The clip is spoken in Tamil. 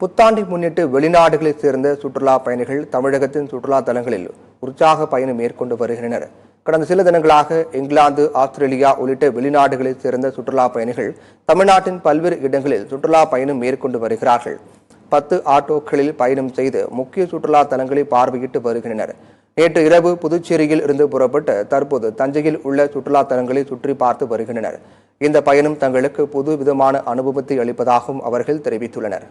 புத்தாண்டை முன்னிட்டு வெளிநாடுகளைச் சேர்ந்த சுற்றுலா பயணிகள் தமிழகத்தின் சுற்றுலா தலங்களில் உற்சாக பயணம் மேற்கொண்டு வருகின்றனர். கடந்த சில தினங்களாக இங்கிலாந்து, ஆஸ்திரேலியா உள்ளிட்ட வெளிநாடுகளைச் சேர்ந்த சுற்றுலா பயணிகள் தமிழ்நாட்டின் பல்வேறு இடங்களில் சுற்றுலா பயணம் மேற்கொண்டு வருகிறார்கள். 10 ஆட்டோக்களில் பயணம் செய்து முக்கிய சுற்றுலா தலங்களை பார்வையிட்டு வருகின்றனர். நேற்று இரவு புதுச்சேரியில் இருந்து புறப்பட்டு தற்போது தஞ்சையில் உள்ள சுற்றுலா தலங்களை சுற்றி பார்த்து வருகின்றனர். இந்த பயணம் தங்களுக்கு புது விதமான அனுபவத்தை அளிப்பதாகவும் அவர்கள் தெரிவித்துள்ளனர்.